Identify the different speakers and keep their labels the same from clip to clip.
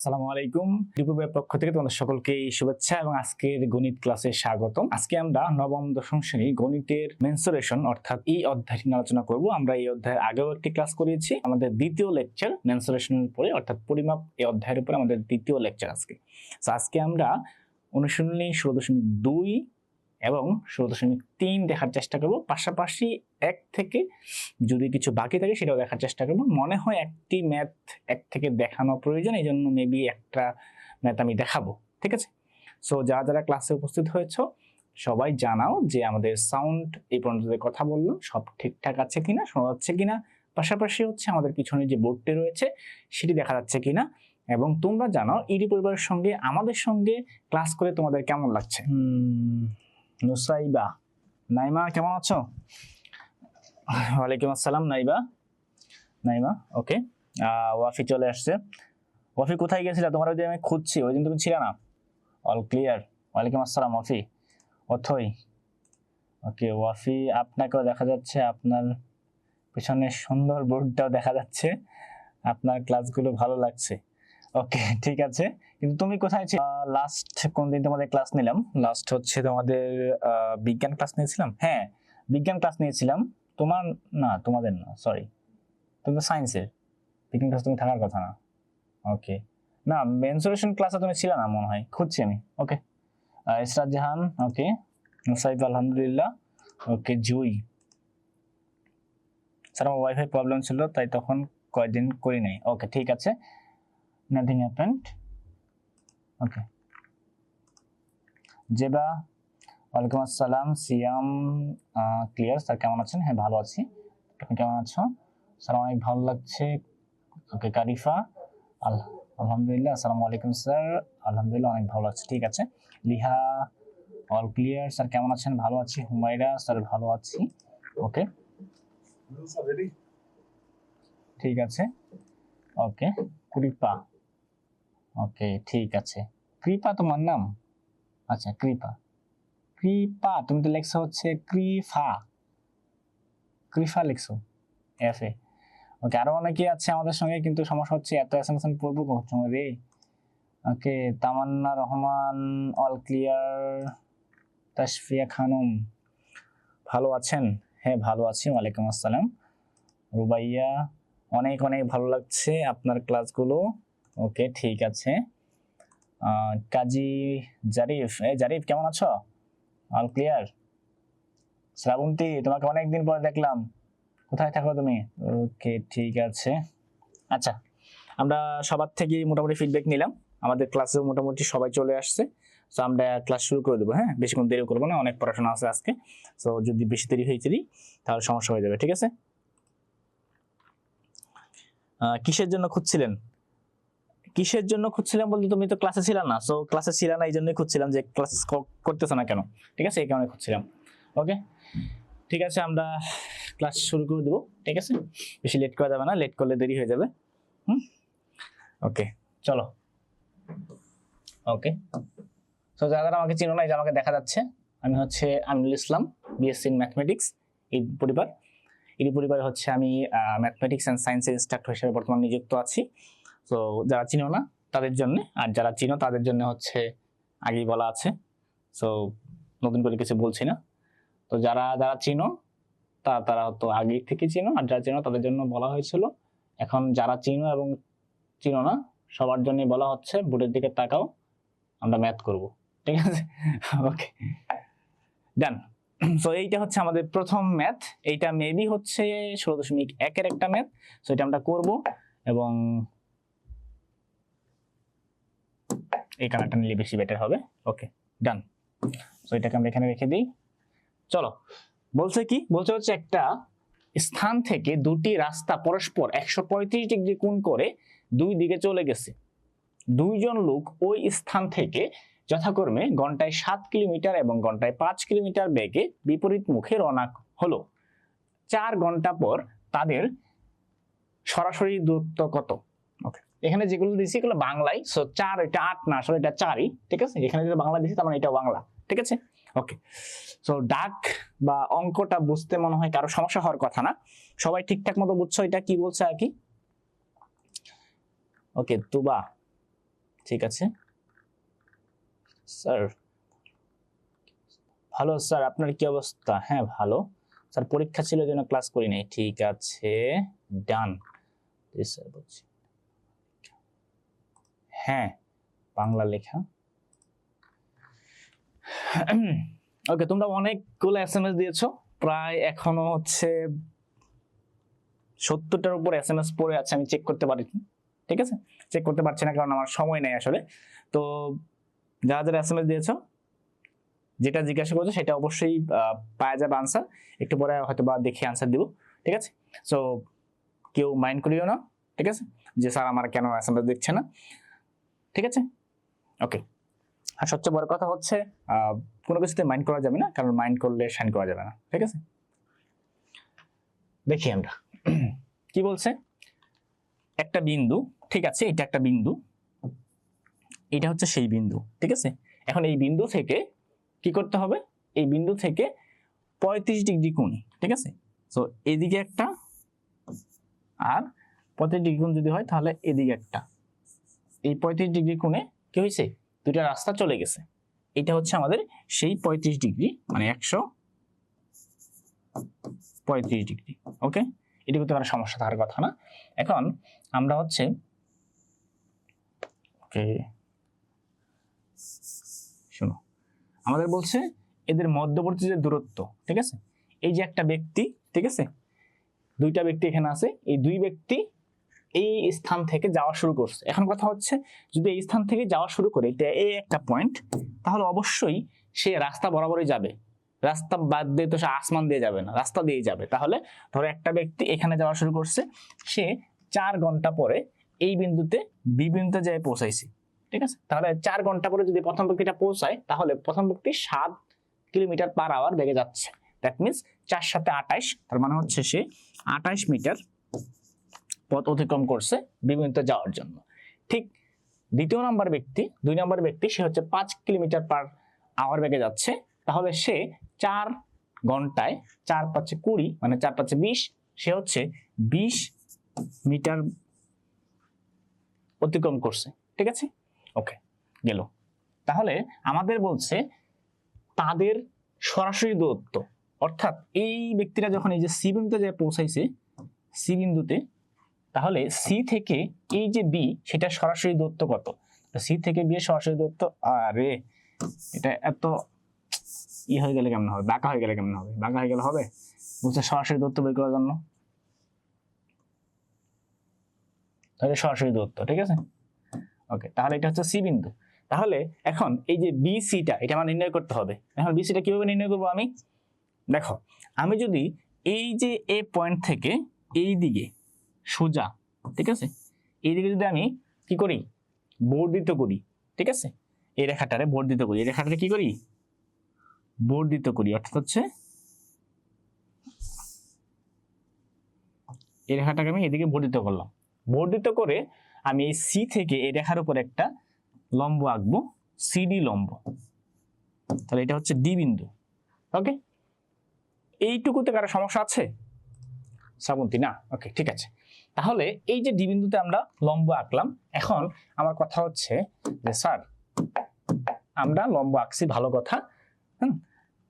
Speaker 1: আসসালামু আলাইকুম। রিপুবের পক্ষ থেকে তোমাদের সকলকে শুভেচ্ছা এবং আজকের গণিত ক্লাসে স্বাগতম। আজকে আমরা নবম দশম শ্রেণী গণিতের মেন্সুরেশন অর্থাৎ এই অধ্যায়টি নিয়ে আলোচনা করব। আমরা এই অধ্যায়ের আগেও একটি ক্লাস করিয়েছি। আমাদের দ্বিতীয় লেকচার মেন্সুরেশনের উপরে অর্থাৎ পরিমাপ এই অধ্যায়ের উপরে আমাদের দ্বিতীয় লেকচার আজকে। তো আজকে আমরা অনুশীলনী 16.2 এবং 16.3 দেখার চেষ্টা করব, পাশাপাশি এক থেকে যদি কিছু বাকি থাকে সেটাও দেখার চেষ্টা করব। মনে হয় একটি ম্যাথ এক থেকে দেখানো প্রয়োজন, এই জন্য মেবি একটা ম্যাথ আমি দেখাবো, ঠিক আছে? সো যারা যারা ক্লাসে উপস্থিত হয়েছো সবাই জানাও যে আমাদের সাউন্ড এই পর্যন্ত যে কথা বললাম সব ঠিকঠাক আছে কিনা, শোনা যাচ্ছে কিনা, পাশাপাশি হচ্ছে আমাদের পিছনে যে বোর্ডটি রয়েছে সেটি দেখা যাচ্ছে কিনা, এবং তোমরা জানাও ইডি পরিবারের সঙ্গে আমাদের সঙ্গে ক্লাস করে তোমাদের কেমন লাগছে। নুসাইবা, নাইমা কেমন আছো? ওয়ালাইকুম আসসালাম নাইবা। নাইমা ওকে। ওয়াফি চলে আসছে। ওয়াফি কোথায় গেছিলে? তোমার ওই যে আমি খুঁজছি, ওই দিন তুমি ছিলে না। All clear. ওয়ালাইকুম আসসালাম ওয়াফি। অথই ওকে। ওয়াফি আপনাকেও দেখা যাচ্ছে, আপনার পিছনে সুন্দর বোর্ডটাও দেখা যাচ্ছে, আপনার ক্লাসগুলো ভালো লাগছে। ওকে ঠিক আছে, কিন্তু তুমি কোথায় ছিলে? লাস্ট কোন দিন তোমাদের ক্লাস নিলাম? লাস্ট হচ্ছে তোমাদের বিজ্ঞান ক্লাস নিয়েছিলাম। হ্যাঁ বিজ্ঞান ক্লাস নিয়েছিলাম। তোমার না, তোমাদের না, সরি, তুমি তো সায়েন্সের। বিজ্ঞান ক্লাস তুমি থাকার কথা না। ওকে, না মেন্সুরেশন ক্লাসে তুমি ছিলে না মনে হয়, খুঁজছি আমি। ওকে, ইসরাত জাহান ওকে, মুসাইফ আলহামদুলিল্লাহ ওকে। জুই স্যার আমার ওয়াইফাই প্রবলেম ছিল তাই তখন কয়েকদিন করি নাই। ওকে ঠিক আছে, নাথিং হ্যাপেন্ড। ওকে জেবা ওয়ালাইকুম আসসালাম। সিয়াম ক্লিয়ার। স্যার কেমন আছেন? হ্যাঁ ভালো আছি, তুমি কেমন আছো? স্যার অনেক ভালো লাগছে। ওকে কারিফা আলহামদুলিল্লাহ। আসসালামু আলাইকুম স্যার। আলহামদুলিল্লাহ অনেক ভালো লাগছে, ঠিক আছে। লিহা অল ক্লিয়ার। স্যার কেমন আছেন? ভালো আছি। হুমায়রা স্যার ভালো আছি। ওকে ঠিক আছে। ওকে কৃপা ওকে ঠিক আছে। কৃপা তোমার নাম? আচ্ছা কৃপা। কৃপা তুমি তো লেখছো হচ্ছে কৃফা, কৃফা লিখছো এফ এ। ওকে আরো অনেকে আছে আমাদের সঙ্গে, কিন্তু সমস্যা হচ্ছে এত এসএমএস পড়বো কোন সময় রে। ওকে তামান্না রহমান অল ক্লিয়ার। তাশফিয়া খানম ভালো আছেন? হ্যাঁ ভালো আছি। ওয়ালাইকুম আসসালাম। রুবাইয়া অনেক অনেক ভালো লাগছে আপনার ক্লাসগুলো। ওকে ঠিক আছে। কাজী জারিফ, এই জারিফ কেমন আছো? All clear. শ্রাবন্তী তোমাকে অনেকদিন পরে দেখলাম, কোথায় থাকো তুমি? ওকে ঠিক আছে। আচ্ছা আমরা সবার থেকে মোটামুটি ফিডব্যাক নিলাম, আমাদের ক্লাসে মোটামুটি সবাই চলে আসছে। তো আমরা ক্লাস শুরু করে দেবো। হ্যাঁ বেশিক্ষণ দেরি করবো না, অনেক পড়াশোনা আছে আজকে। তো যদি বেশি দেরি হয়েছে তাহলে সমস্যা হয়ে যাবে, ঠিক আছে? কিসের জন্য খুঁজছিলেন? কিসের জন্য খুঁজছিলাম বলতে তুমি তো ক্লাসে ছিলা না, সো ক্লাসে ছিলা না এই জন্যই খুঁজছিলাম যে ক্লাস করতেছো না কেন, ঠিক আছে? এই কারণে খুঁজছিলাম। ওকে ঠিক আছে, আমরা ক্লাস শুরু করে দেবো, ঠিক আছে? বেশি লেট করা যাবে না, লেট করলে দেরি হয়ে যাবে। ওকে চলো। ওকে তো যারা আমাকে চিনো না, এই যে আমাকে দেখা যাচ্ছে, আমি হচ্ছে Aminul Islam, BSc in mathematics. এই পরিবার, এই পরিবারে হচ্ছে আমি ম্যাথমেটিক্স অ্যান্ড সায়েন্সের ইনস্ট্রাক্টর হিসেবে বর্তমানে নিযুক্ত আছি। তো যারা চিনো না তাদের জন্য, আর যারা চিনো তাদের জন্য হচ্ছে আগেই বলা আছে, সো নতুন করে কিছু বলছি না। তো যারা যারা চিনো তারা তো আগে থেকে চিনো, আর যারা চিনো তাদের জন্য বলা হয়েছিল। এখন যারা চিনো এবং চিনো না সবার জন্য বলা হচ্ছে, বোর্ডের দিকে তাকাও, আমরা ম্যাথ করব, ঠিক আছে? ওকে ডান। সো এইটা হচ্ছে আমাদের প্রথম ম্যাথ। এইটা মেবি হচ্ছে 16.1 একটা ম্যাথ। সো এটা আমরা করব, এবং এই কালারটা নিলে বেশি বেটার হবে। ওকে ডান। সো এটাকে আমরা এখানে রেখে দিই। চলো, বলছে কি? বলছে হচ্ছে একটা স্থান থেকে দুটি রাস্তা পরস্পর 135 ডিগ্রি কোণ করে দুই দিকে চলে গেছে। দুইজন লোক ওই স্থান থেকে যথাক্রমে ঘন্টায় 7 কিলোমিটার এবং ঘন্টায় 5 কিলোমিটার বেগে বিপরীত মুখে রওনা হলো। 4 ঘন্টা পর তাদের সরাসরি দূরত্ব কত? ওকে এখানে যেগুলো দিয়েছি এগুলো বাংলায়, সো 4 এটা 8 না, আসলে এটা 4ই, ঠিক আছে? এখানে যেটা বাংলা দিয়েছি তার মানে এটা বাংলা, ঠিক আছে? ওকে সো ডাক বা অঙ্কটা বুঝতে মনে হয় কারো সমস্যা হওয়ার কথা না, সবাই ঠিকঠাক মতো বুঝছো এটা কি বলছে আর কি। ওকে তুবা ঠিক আছে স্যার। ভালো স্যার, আপনার কি অবস্থা? হ্যাঁ ভালো স্যার, পরীক্ষা ছিল জন্য ক্লাস করি নাই। ঠিক আছে ডান। স্যার বলছি হ্যাঁ বাংলা লেখা। ওকে, তোমরা অনেকগুলো এসএমএস দিয়েছো, প্রায় এখনো হচ্ছে 70টার উপর এসএমএস পড়ে আছে, আমি চেক করতে পারি। ঠিক আছে, চেক করতে পারছি না কারণ আমার সময় নেই আসলে। তো যারা যারা এসএমএস দিয়েছো, যেটা জিজ্ঞাসা করছো সেটা অবশ্যই পাওয়া যাবে আনসার, একটু পরে হয়তো বা দেখে আনসার দিব। ঠিক আছে, সো কেউ মাইন্ড করিও না। ঠিক আছে, যে স্যার আমার কেন এসএমএস দিচ্ছে না। ঠিক আছে, ওকে। আর সবচেয়ে বড় কথা হচ্ছে কোনো কিছুতে মাইন্ড করা যাবে না, কারণ মাইন্ড করলে শাইন করা যাবে না। ঠিক আছে, দেখি আমরা কি বলছে। একটা বিন্দু, ঠিক আছে, এটা একটা বিন্দু, এটা হচ্ছে সেই বিন্দু। ঠিক আছে, এখন এই বিন্দু থেকে কি করতে হবে, এই বিন্দু থেকে 35 ডিগ্রি কোণ। ঠিক আছে, তো এদিকে একটা আর 35 ডিগ্রি কোণ যদি হয় তাহলে এদিকে একটা, এই 35 ডিগ্রি কোণে কি হয়েছে, দুইটা রাস্তা চলে গেছে। এটা হচ্ছে আমাদের সেই 35 ডিগ্রি, মানে 135 ডিগ্রি। ওকে, এটা কিন্তু কোনো সমস্যা থাকার কথা না। এখন আমরা হচ্ছে ওকে শোনো, আমাদের বলছে এদের মধ্যবর্তী যে দূরত্ব, ঠিক আছে, এই যে একটা ব্যক্তি, ঠিক আছে, দুইটা ব্যক্তি এখানে আছে, এই দুই ব্যক্তি এই স্থান থেকে যাওয়া শুরু করছে। এখন কথা হচ্ছে যদি এই স্থান থেকে যাওয়া শুরু করে, এটা এই একটা পয়েন্ট, তাহলে অবশ্যই সে রাস্তা বরাবরই যাবে। রাস্তা বাদ দিয়ে তো সে আসমান দিয়ে যাবে না, রাস্তা দিয়ে যাবে। তাহলে ধরো একটা ব্যক্তি এখানে যাওয়া শুরু করছে, সে 4 ঘন্টা পরে এই বিন্দুতে বি বিন্দুতে যেয়ে পৌঁছাইছে। ঠিক আছে, তাহলে 4 ঘন্টা পরে যদি প্রথম ব্যক্তিটা পৌঁছায়, তাহলে প্রথম ব্যক্তি 7 কিলোমিটার পার আওয়ার বেগে যাচ্ছে। দ্যাট মিনস 4 সাথে 28, তার মানে হচ্ছে সে 28 মিটার পথ অতিক্রম করছে বিন্দুতে যাওয়ার জন্য। ঠিক দ্বিতীয় নাম্বার ব্যক্তি, 2 নাম্বার ব্যক্তি, সে হচ্ছে 5 কিলোমিটার পার আওয়ার বেগে যাচ্ছে। তাহলে সে 4 ঘন্টায় 4 5 20, মানে 4 5 20, সে হচ্ছে 20 মিটার অতিক্রম করছে। ঠিক আছে, ওকে গেল। তাহলে আমাদের বলছে তাদের সরাসরি দূরত্ব, অর্থাৎ এই ব্যক্তিরা যখন এই যে সি বিন্দুতে যায় পৌঁছাইছে, সি বিন্দুতে, তাহলে সি থেকে এই যে বি, সেটা সরাসরি দূরত্ব কত? সি থেকে বি এর সরাসরি দূরত্ব, আরে এটা এত হয়ে গেলে কেমন হবে, বাঁকা হয়ে গেলে কেমন হবে, বাঁকা হয়ে গেলে হবে? বুঝছে, সরাসরি দূরত্ব বের করার জন্য তাহলে সরাসরি দূরত্ব। ঠিক আছে, ওকে, তাহলে এটা হচ্ছে সি বিন্দু। তাহলে এখন এই যে বি সিটা, এটা আমার নির্ণয় করতে হবে। এখন বি সিটা কিভাবে নির্ণয় করবো আমি? দেখো, আমি যদি এই যে এ পয়েন্ট থেকে এই দিকে সোজা, ঠিক আছে, এইদিকে যদি আমি কি করি, বর্ধিত করি, ঠিক আছে, এই রেখাটারে বর্ধিত করি, এই রেখাটারে কি করি, বর্ধিত করি, অর্থাৎ হচ্ছে এই রেখাটাকে আমি এদিকে বর্ধিত করলাম। বর্ধিত করে আমি এই সি থেকে এই রেখার উপর একটা লম্ব আঁকবো, সিডি লম্ব। তাহলে এটা হচ্ছে ডি বিন্দু। ওকে, এইটুকুতে কারো সমস্যা আছে? শ্রাবন্তী না? ওকে, ঠিক আছে। তাহলে এই যে ডি বিন্দুতে আমরা লম্ব আঁকলাম, এখন আমার কথা হচ্ছে যে স্যার আমরা লম্ব আঁকছি, ভালো কথা,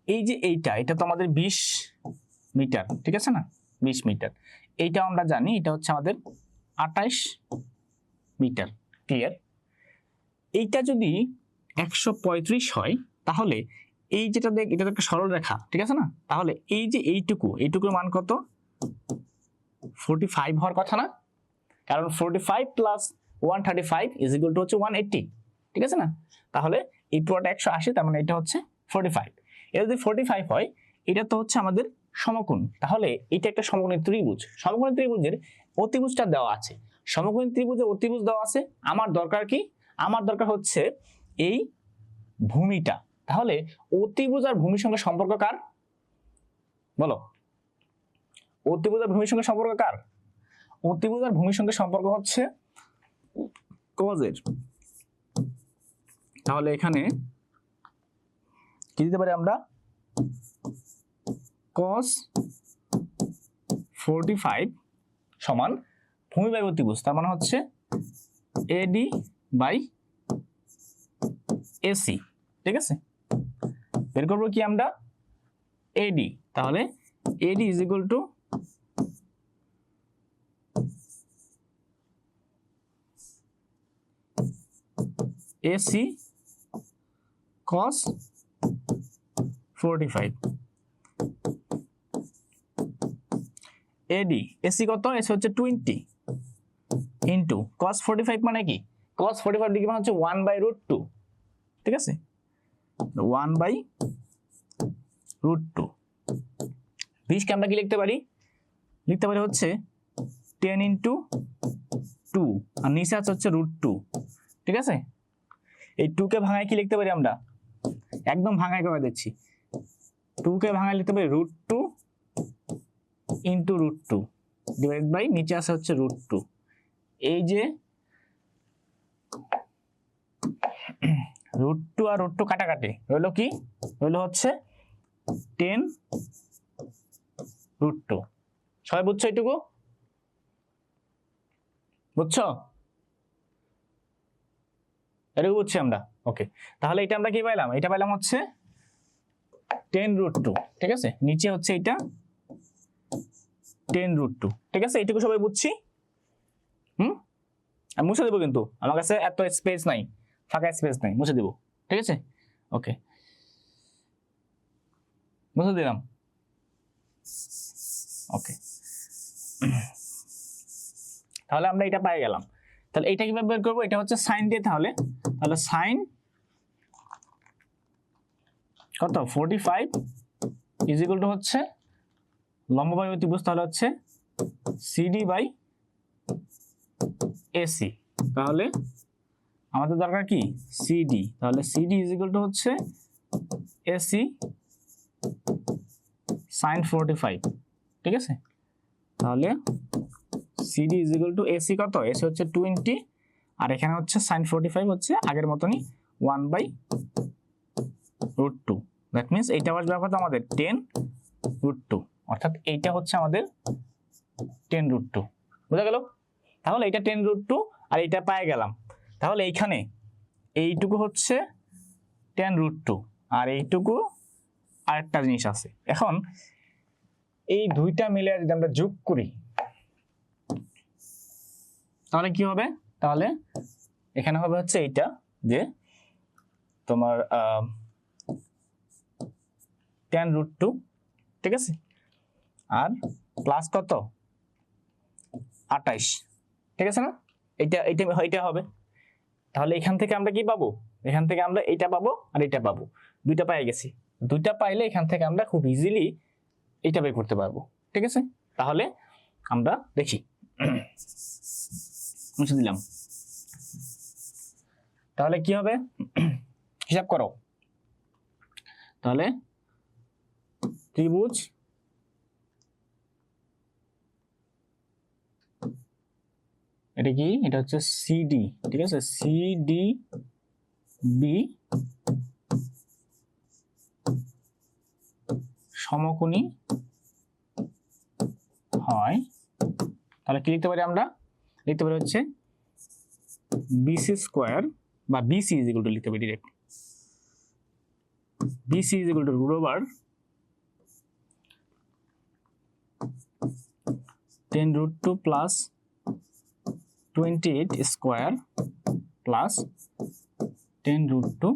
Speaker 1: এই যে এটা তো আমাদের 20 মিটার, ঠিক আছে না, 20 মিটার। এইটা আমরা জানি, এটা হচ্ছে আমাদের 28 মিটার। ক্লিয়ার? এইটা যদি 135 হয়, তাহলে এই যেটা দেখ, এটা তো একটা সরল রেখা, ঠিক আছে না, তাহলে এই যে এইটুকুর মান কত? 45 হওয়ার কথা না? কারণ 45 প্লাস 135 ইজ ইকুয়াল টু হচ্ছে 180, ঠিক আছে না? তাহলে এই পুরোটা 180, তার মানে এটা হচ্ছে 45। এটা যদি 45 হয়, এটা তো হচ্ছে আমাদের সমকোণ। তাহলে এটা একটা সমকোণী ত্রিভুজ। সমকোণী ত্রিভুজের অতিভুজটা দেওয়া আছে, সমকোণী ত্রিভুজের অতিভুজ দেওয়া আছে। আমার দরকার কি? আমার দরকার হচ্ছে এই ভূমিটা। তাহলে অতিভুজ আর ভূমির সঙ্গে সম্পর্ক কার? বলো, অতিভুজ আর ভূমির সঙ্গে সম্পর্ক কার? অতিভুজ আর ভূমির সঙ্গে সম্পর্ক হচ্ছে কজের। তাহলে এখানে কি দিতে পারি আমরা? cos 45 সমান ভূমি বাই অতিভুজ, তার মানে হচ্ছে AD বাই এসি, ঠিক আছে। বের করবো কি আমরা, এডি। তাহলে AD is equal to AC cos 45। AD AC কত, এসি হচ্ছে 20 ইন্টু cos 45 মানে কি, cos 45 ডিগ্রি মানে হচ্ছে 1/√2, ঠিক আছে, 1/√2। 20 কে আমরা কি লিখতে পারি, লিখতে পারি হচ্ছে 10 ইন্টু 2, আর নিচে আছে হচ্ছে √2, ঠিক আছে। এই 2 কে ভাঙায় কি লিখতে পারি আমরা, একদম ভাঙায় করে দিচ্ছি, 2 কে ভাঙায় লিখতে পারি √2 ইন্টু √2 ডিভাইড বাই নিচে আছে হচ্ছে √2। এই যে √2 আর √2 কাটাকাটি হলো কি, হলো হচ্ছে 10√2। সবাই বুঝছো এটুকু, বুঝছো, এটুকু বুঝছি আমরা, ওকে। তাহলে এটা আমরা কি পাইলাম, এটা পাইলাম হচ্ছে 10√2, ঠিক আছে, নিচে হচ্ছে এটা 10√2, ঠিক আছে। এইটুকু সবাই বুঝছি। আমি মুছে দেবো, কিন্তু আমার কাছে এত স্পেস নাই, ফাঁকা স্পেস নাই, মুছে দেবো, ঠিক আছে, ওকে, মুছে দিলাম, ওকে। তাহলে আমরা এটা পেয়ে গেলাম। তাহলে এটা কিভাবে বের করবো, এটা হচ্ছে সাইন দিয়ে, তাহলে তাহলে সাইন কত 45 ইজ ইকুয়াল টু হচ্ছে লম্ব বাই অতিভুজ, তাহলে হচ্ছে সিডি বাই এসি। তাহলে আমাদের দরকার কি সিডি, তাহলে সিডি ইজ ইকুয়াল টু হচ্ছে এসি সাইন 45, ঠিক আছে। তাহলে CD is equal to AC কত, এসি হচ্ছে 20 আর এখানে হচ্ছে সাইন 45 হচ্ছে আগের মতনই 1/√2। দ্যাট মিনস এইটা আসবে কত আমাদের 10√2, অর্থাৎ এইটা হচ্ছে আমাদের 10√2, বুঝা গেল। তাহলে এটা 10√2 আর এইটা পেয়ে গেলাম। তাহলে এইখানে এইটুকু হচ্ছে 10√2 আর এইটুকু আরেকটা জিনিস আছে। এখন এই দুইটা মিলে যদি আমরা যোগ করি তাহলে কি হবে, তাহলে এখানে হবে হচ্ছে এইটা যে তোমার 10√2, ঠিক আছে, আর প্লাস কত 28, ঠিক আছে না, এইটা এইটা এইটা হবে। তাহলে এখান থেকে আমরা কি পাবো, এখান থেকে আমরা এইটা পাবো আর এটা পাবো, দুইটা পেয়ে গেছি। দুইটা পাইলে এখান থেকে আমরা খুব ইজিলি এইটা বের করতে পারবো, ঠিক আছে। তাহলে আমরা দেখি, মুছে দিলাম। তাহলে কি হবে, হিসাব করো। তাহলে ত্রিভুজ এটা কি, এটা হচ্ছে সিডি, ঠিক আছে, সিডি বি সমকোণী হয়, তাহলে কি লিখতে পারি আমরা, লিখতে পারি হচ্ছে বিসি স্কোয়ার বা বিসি ইজ ইকুয়াল টু লিখতে পারি direct, BC is equal to root over 10√2 plus 28 square plus 10√2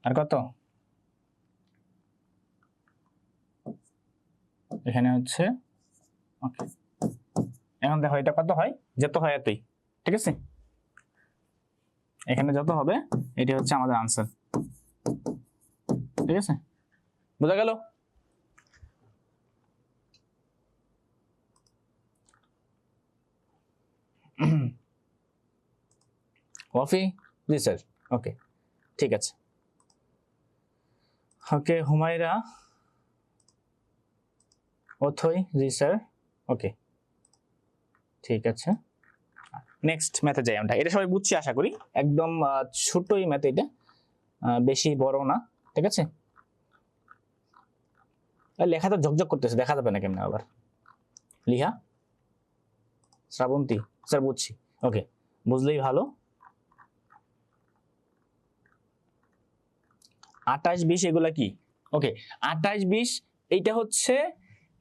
Speaker 1: আর কত, এখানে হচ্ছে, ওকে। এখন দেখো এটা কত হয়, যত হয় এতই, ঠিক আছে, এখানে যত হবে এটি হচ্ছে আমাদের আনসার, ঠিক আছে, বোঝা গেল। কফি, জি স্যার, ওকে, ঠিক আছে, ওকে। হুমায়রা, অথই, জি স্যার, ওকে, ঠিক আছে। নেক্সট ম্যাথে যাই আমরা, এটা সবাই বুঝছি আশা করি, একদম ছোটই ম্যাথ, এটা বেশি বড় না, ঠিক আছে। লেখা তো ঝকঝক করতেছে, দেখা যাবে না কেমন আবার লিখা, শ্রাবন্তী, স্যার বুঝছি। ওকে, বুঝলেই ভালো। 28, 20 এগুলা কি? ওকে, 28, 20 এইটা হচ্ছে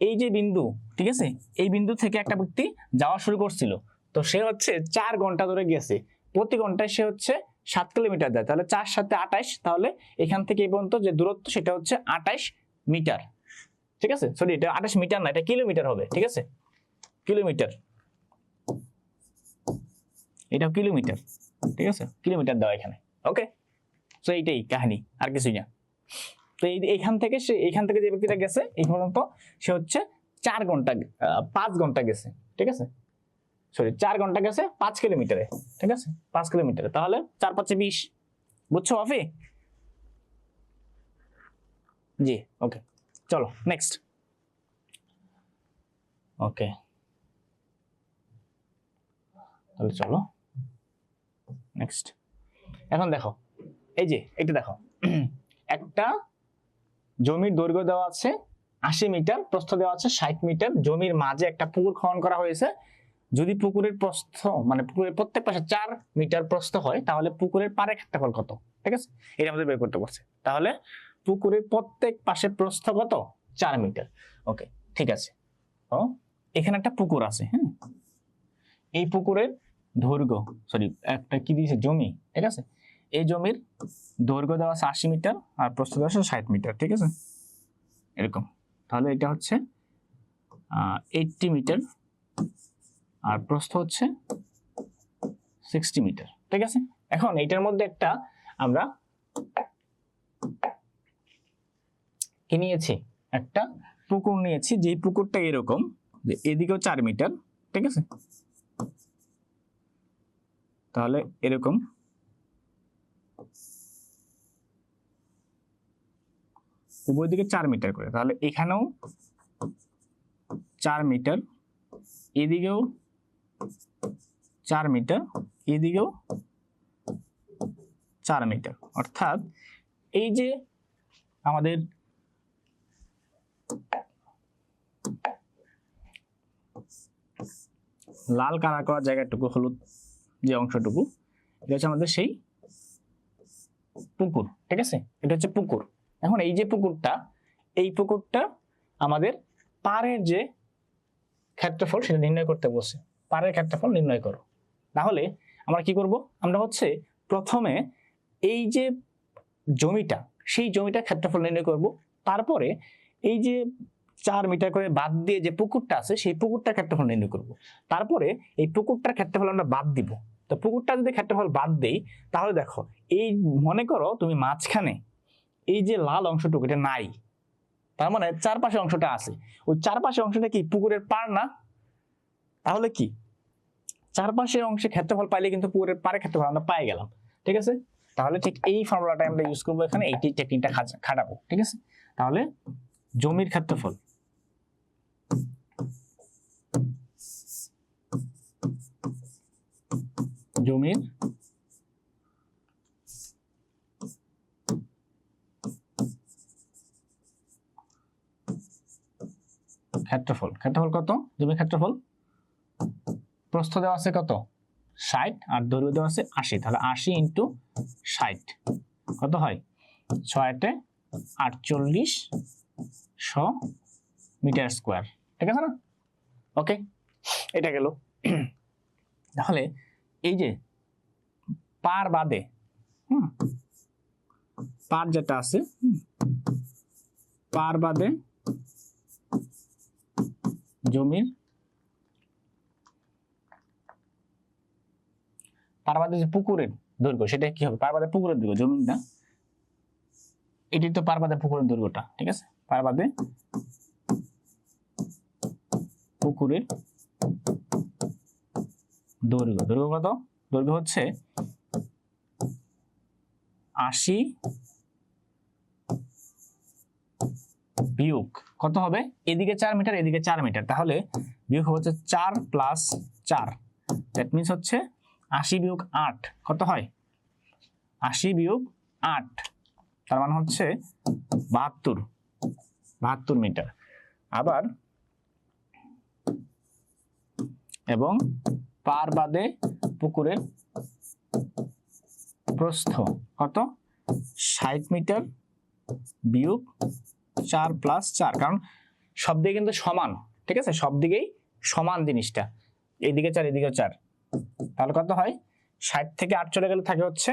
Speaker 1: এই যে বিন্দু, ঠিক আছে, এই বিন্দু থেকে একটা ব্যক্তি যাওয়া শুরু করছিল, তো সে হচ্ছে 4 ঘন্টা ধরে গেছে, প্রতি ঘন্টায় সে হচ্ছে 7 কিলোমিটার যায়, তাহলে 4 7 28, তাহলে এখান থেকে এই পর্যন্ত যে দূরত্ব সেটা হচ্ছে 28 মিটার, ঠিক আছে। সরি, এটা 28 মিটার না, এটা কিলোমিটার হবে, ঠিক আছে, কিলোমিটার, এটা কিলোমিটার, ঠিক আছে, কিলোমিটার দেওয়া এখানে। ওকে, তো এইটাই কাহিনী, আর কিছুই না। তো এইখান থেকে যে ব্যক্তিটা গেছে এই পর্যন্ত সে হচ্ছে 4 ঘন্টা 5 ঘন্টা গেছে, ঠিক আছে, সরি 4 ঘন্টা গেছে 5 কিলোমিটারে, ঠিক আছে, 5 কিলোমিটারে, তাহলে 4 5 20, বুঝছো অফি? জি, ওকে, চলো নেক্সট। ওকে, তাহলে চলো নেক্সট। এখন দেখো, এই যে এটা দেখো, একটা জমির দৈর্ঘ্য দেওয়া আছে 80 মিটার, প্রস্থ দেওয়া আছে 60 মিটার, জমির মাঝে একটা পুকুর খনন করা হয়েছে। যদি পুকুরের প্রস্থ মানে পুকুরের প্রত্যেক পাশে 4 মিটার প্রস্থ হয়, তাহলে পুকুরের পাড়ের ক্ষেত্রফল কত? ঠিক আছে, এটা আমাদের বের করতে বলছে। তাহলে পুকুরের প্রত্যেক পাশে প্রস্থ কত? 4 মিটার। ওকে, ঠিক আছে। তো এখানে একটা পুকুর আছে, হ্যাঁ, এই পুকুরের দৈর্ঘ্য, সরি একটা কি দিয়েছে, জমি, ঠিক আছে, এই জমির দৈর্ঘ্য দেওয়া আছে 80 মিটার আর প্রস্থ দেওয়া আছে 60 মিটার, ঠিক আছে, এরকম। তাহলে এটা হচ্ছে 80 মিটার আর প্রস্থ হচ্ছে 60 মিটার, ঠিক আছে। এখন এইটার মধ্যে একটা আমরা কি নিয়েছি, একটা পুকুর নিয়েছি, যে পুকুরটা এরকম, যে এদিকেও 4 মিটার, ঠিক আছে, তাহলে এরকম উভয় দিকে 4 মিটার করে, তাহলে এখানেও 4 মিটার, এদিকেও 4 মিটার, এদিকেও 4 মিটার, অর্থাৎ এই যে আমাদের লাল কালার করা জায়গাটুকু, হলুদ যে অংশটুকু, এটা হচ্ছে আমাদের সেই পুকুর, ঠিক আছে, এটা হচ্ছে পুকুর। এখন এই যে পুকুরটা, এই পুকুরটা আমাদের পাড়ের যে ক্ষেত্রফল সেটা নির্ণয় করতে বলছে, পাড়ের ক্ষেত্রফল নির্ণয় করো। তাহলে আমরা কি করব, আমরা হচ্ছে প্রথমে এই যে জমিটা, সেই জমিটার ক্ষেত্রফল নির্ণয় করব, তারপরে এই যে 4 মিটার করে বাদ দিয়ে যে পুকুরটা আছে সেই পুকুরটার ক্ষেত্রফল নির্ণয় করব, তারপরে এই পুকুরটার ক্ষেত্রফল আমরা বাদ দিব। তো পুকুরটা যদি ক্ষেত্রফল বাদ দেই, তাহলে দেখো এই মনে করো তুমি মাঝখানে এই যে লাল অংশটুকু এটা নাই, তার মানে চারপাশে অংশটা আছে, ওই চারপাশে অংশটা কি পুকুরের পাড় না? তাহলে কি চারপাশে অংশে ক্ষেত্রফল পাইলে কিন্তু পুকুরের পাড়ের ক্ষেত্রফল আমরা পাই গেলাম, ঠিক আছে। তাহলে ঠিক এই ফর্মুলাটা আমরা ইউজ করবো এখানে, এই টেকনিকটা খাটাবো, ঠিক আছে। তাহলে জমির ক্ষেত্রফল, জমির ক্ষেত্রফল, ক্ষেত্রফল কত? জমির ক্ষেত্রফল, প্রস্থ দেওয়া আছে কত? 60 আর দৈর্ঘ্য দেওয়া আছে 80, তাহলে 80 ইন্টু 60 কত হয়? 6 48 মিটার স্কোয়ার, ঠিক আছে না? ওকে, এটা গেল। তাহলে এই যে পার বাদে, পার যেটা আছে, পার বাদে জমির, পার বাদে যে পুকুরের দৈর্ঘ্য সেটা কি হবে? পার বাদে পুকুরের দৈর্ঘ্য, জমির না, এটি তো পার বাদে পুকুরের দৈর্ঘ্যটা, ঠিক আছে, পার বাদে পুকুরের দৈর্ঘ্য, দৈর্ঘ্য কত? দৈর্ঘ্য হচ্ছে 80 বিয়োগ কত হবে? এদিকে 4 মিটার, এদিকে 4 মিটার, তাহলে বিয়োগ হচ্ছে 4 প্লাস 4, দ্যাট মিনস হচ্ছে 80 বিয়োগ 8 কত হয়? 80 বিয়োগ 8, তার মানে হচ্ছে 72 মিটার। আবার এবং পার বাদে পুকুরের প্রস্থ কত 60 মিটার বিয়োগ 4 প্লাস 4, কারণ সব দিকে কিন্তু সমান, ঠিক আছে, সব দিকেই সমান জিনিসটা, এইদিকে 4 এদিকে 4, তাহলে কত হয় 60 থেকে 8 চলে গেলে থাকে হচ্ছে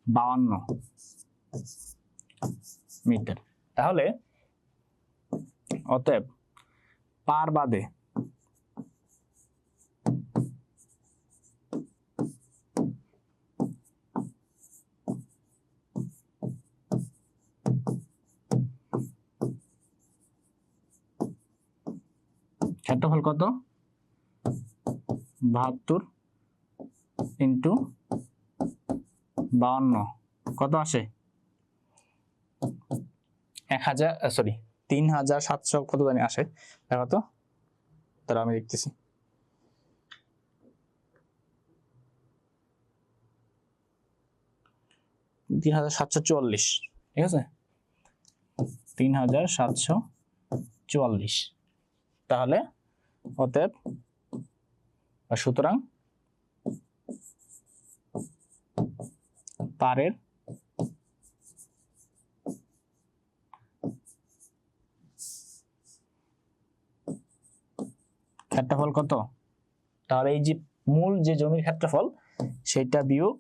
Speaker 1: 52 মিটার। তাহলে অতএব পার বাদে ক্ষেত্রফল কত 72 ইন্টু 52 কত আসে 3700 কত জানি আসে, দেখো তো, তাহলে আমি দেখতেছি। তিন 3744, ঠিক আছে, 3744। তাহলে অতএব সুতরাং পারের ক্ষেত্রফল কত, তাহলে এই যে মূল যে জমির ক্ষেত্রফল সেটা বিয়োগ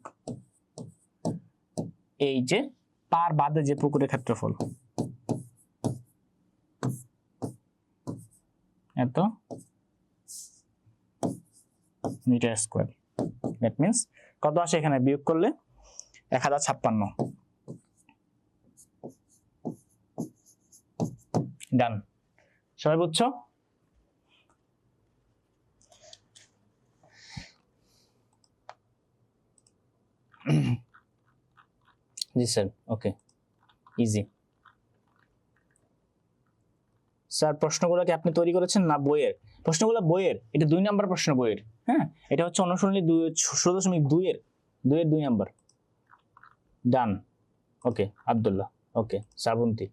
Speaker 1: এই যে পার বাদে যে পুকুরের ক্ষেত্রফল, এত মিটার স্কয়ার। দ্যাট মিন্স কত আসে এখানে বিয়োগ করলে 1056। ডান, সবাই বুঝছো? জি স্যার, ওকে, ইজি। স্যার প্রশ্নগুলো কি আপনি তৈরি করেছেন না বইয়ের? প্রশ্নগুলো বইয়ের, এটা 2 নাম্বার প্রশ্ন বইয়ের, হ্যাঁ, এটা হচ্ছে অনুশীলনী 16.2 এর 2 নাম্বার। ডান, ওকে, আব্দুল্লাহ, ওকে, শ্রাবন্তী,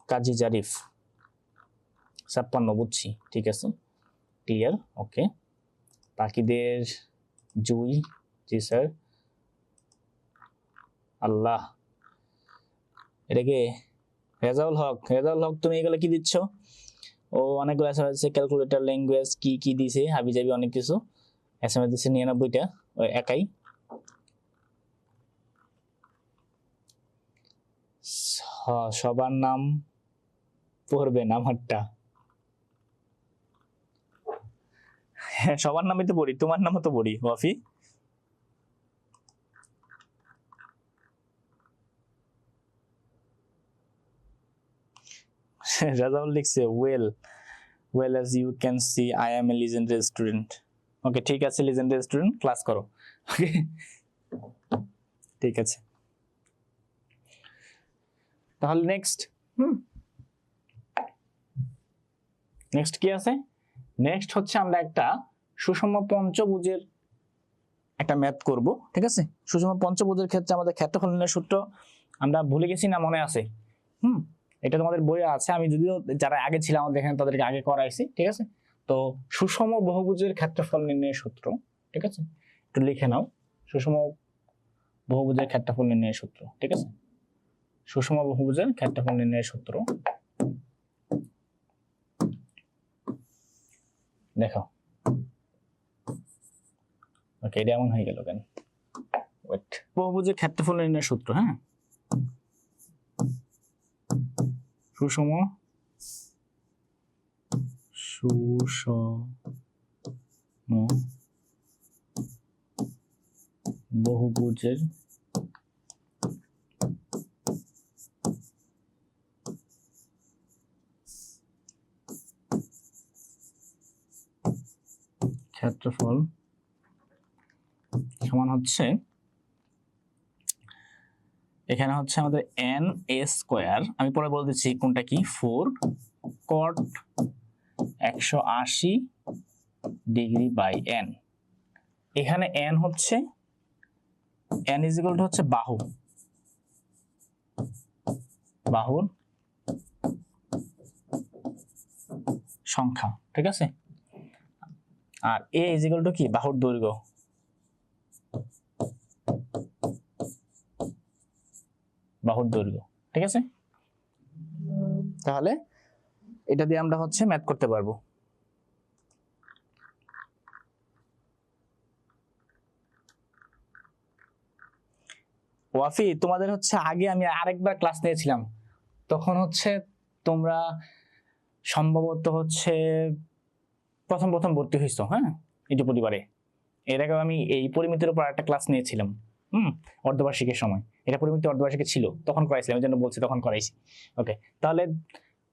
Speaker 1: কাজী জারিফ 56, বুঝছি, ঠিক আছে, ক্লিয়ার, ওকে। বাকিদের জুই, জি স্যার, আল্লাহ, এটাকে রেজাউল হক, রেজাউল হক তুমি এগুলো কি দিচ্ছ? ও অনেকগুলো এসএমএস দিচ্ছে, ক্যালকুলেটর, ল্যাঙ্গুয়েজ, কি কি দিছে, হাবি জাবি অনেক কিছু এসএমএস দিচ্ছে, 99টা ওই একাই। সবার নাম পড়বেন, আমারটা, হ্যাঁ সবার নামই তো পড়ি, তোমার নামও তো পড়ি ওয়াফি। রাজাউল লিখছে well as you can see I am a legendary student। ওকে ঠিক আছে, legendary student, ক্লাস করো, ওকে ঠিক আছে। তাহলে নেক্সট কি আছে? নেক্সট হচ্ছে আমরা একটা সুষম পঞ্চভুজের একটা ম্যাথ করব, ঠিক আছে। সুষম পঞ্চভুজের ক্ষেত্রে আমাদের ক্ষেত্রফল নির্ণয়ের সূত্র আমরা ভুলে গেছি না, মনে আছে? এটা তোমাদের বইয়ে আছে, আমি যদিও যারা আগে ছিলাম আমাদের এখানে তাদেরকে আগে করাইছি, ঠিক আছে। তো সুষম বহুভুজের ক্ষেত্রফল নির্ণয়ের সূত্র, ঠিক আছে, একটু লিখে নাও, সুষম বহুভুজের ক্ষেত্রফল নির্ণয়ের সূত্র, ঠিক আছে। সুষম বহুভুজের ক্ষেত্রফল নির্ণয়ের সূত্র দেখো, ওকে, এটা এমন হয়ে গেল কেন? ওয়েট, বহুভুজের ক্ষেত্রফল নির্ণয়ের সূত্র, হ্যাঁ, সুষম বহুভুজের ক্ষেত্রফল সমান হচ্ছে, এখানে হচ্ছে আমাদের n a স্কয়ার, আমি পরে বলে দিচ্ছি কোনটা কি, 4 cot 180 ডিগ্রি বাই n। এখানে n হচ্ছে n ইজ ইকুয়াল টু হচ্ছে বাহুর সংখ্যা, ঠিক আছে। আর এ ইজ ইকুয়াল টু কি, বাহুর দৈর্ঘ্য। বাহুর দৈর্ঘ্য, ঠিক আছে। তাহলে এটা দিয়ে আমরা হচ্ছে ম্যাথ করতে পারবো। ওয়াফি, তোমাদের হচ্ছে আগে আমি আরেকবার ক্লাস নিয়েছিলাম, তখন হচ্ছে তোমরা সম্ভবত হচ্ছে প্রথম প্রথম ভর্তি হয়েছো, হ্যাঁ, এই যে পরিবারে। এর আগে আমি এই পরিমিতির উপর একটা ক্লাস নিয়েছিলাম, অর্ধবার্ষিকের সময়। এটা পরিমিতি অর্ধবার্ষিকে ছিল, তখন করাইছিলাম, এই জন্য বলছি তখন করাইছি। ওকে, তাহলে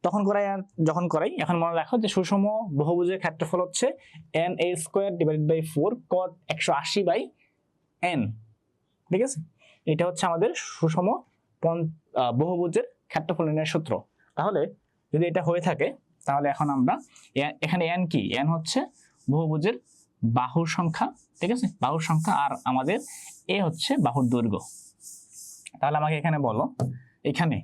Speaker 1: তখন করাই আর যখন করাই, এখন মনে রাখো যে সুষম বহুভুজের ক্ষেত্রফল হচ্ছে n a square divided by 4 cot 180 by n, ঠিক আছে। এটা হচ্ছে আমাদের সুষম বহুভুজের ক্ষেত্রফল নির্ণয়ের সূত্র। তাহলে যদি এটা হয়ে থাকে, তাহলে এখন আমরা এখানে n কি, n হচ্ছে বহুভুজের বাহুর সংখ্যা, ঠিক আছে, বাহুর সংখ্যা, আর আমাদের এ হচ্ছে বাহুর দৈর্ঘ্য। তাহলে আমাকে এখানে বলো, এখানে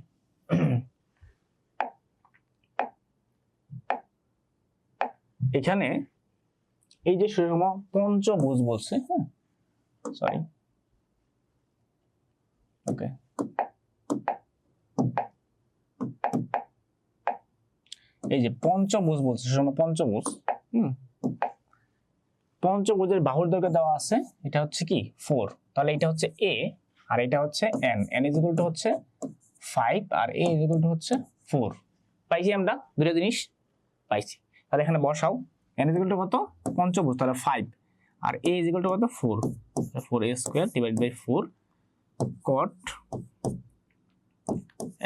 Speaker 1: এখানে এই যে সুষম পঞ্চভুজ বলছে, হ্যাঁ, সরি, ওকে, এই যে পঞ্চভুজ বলছে, সুষম পঞ্চভুজ, পঞ্চভুজের বাহুর দৈর্ঘ্য দেওয়া আছে, এটা হচ্ছে কি 4। তাহলে এটা হচ্ছে a আর এটা হচ্ছে n, n is equal two হচ্ছে 5 আর a ইজ ইকুয়াল টু হচ্ছে 4। পাইছি আমরা দুটো জিনিস পাইছি। তাহলে এখানে বসাও, n ইজ ইকুয়াল টু কত, পঞ্চভুজ, তাহলে 5, আর a ইজ ইকুয়াল টু কত, 4, 4a square divide by 4 cot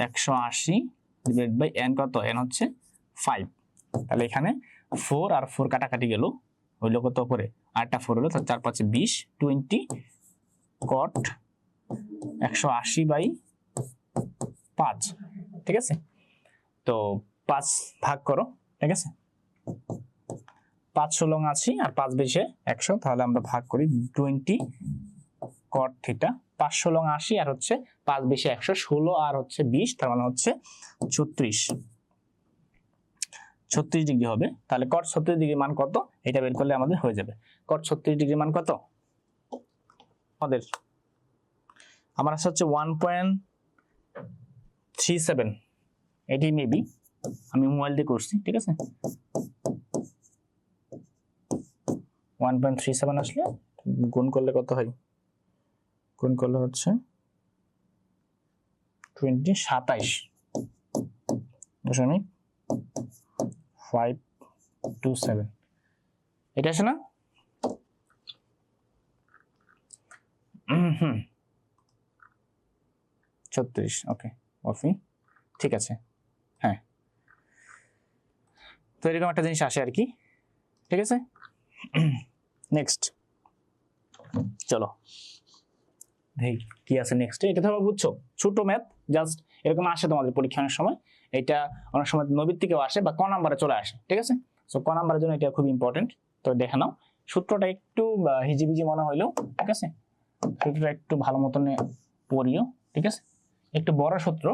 Speaker 1: 180 divide by n, কত, n হচ্ছে 5। তাহলে এখানে 4 আর 4 কাটাকাটি গেল, হইলো কত করে, আরেকটা 4 হলো, তার 4 5 20, 20 cot 180 বাই 5, ঠিক আছে। তো 5 ভাগ করো, ঠিক আছে, 5 16 80 আর 5 20 100, তাহলে আমরা ভাগ করি 20 cot থিটা, 5 16 80 আর হচ্ছে 5 20 100, 16 আর হচ্ছে 20, তার মানে হচ্ছে 36 ডিগ্রি হবে। তাহলে cot 36 ডিগ্রি মান কত, এটা বের করলে আমাদের হয়ে যাবে। cot 36 ডিগ্রি মান কত আমাদের, আমার আসলে হচ্ছে 1.37, এটি মেবি আমি মোবাইল দিয়ে করছি, ঠিক আছে। 1.37 আসলে গুণ করলে কত হয়, গুণ করলে হচ্ছে 27.527, এটা আছে না। হুম 36, ওকে ওফি, ঠিক আছে, হ্যাঁ। তো এরকম একটা জিনিস আসে আর কি, ঠিক আছে। নেক্সট চলো দেখি কি আছে নেক্সট। এটা তো বুঝছো, ছোট ম্যাথ, জাস্ট এরকম আসে তোমাদের পরীক্ষার সময়। এটা অনেক সময় নবীর থেকেও আসে বা ক নাম্বারে চলে আসে, ঠিক আছে। সো ক নাম্বারের জন্য এটা খুব ইম্পর্টেন্ট। তো দেখে নাও, সূত্রটা একটু হিজিবিজি মনে হইলো, ঠিক আছে, সূত্রটা একটু ভালো মতন পড়িও, ঠিক আছে। একটু বড় সূত্র,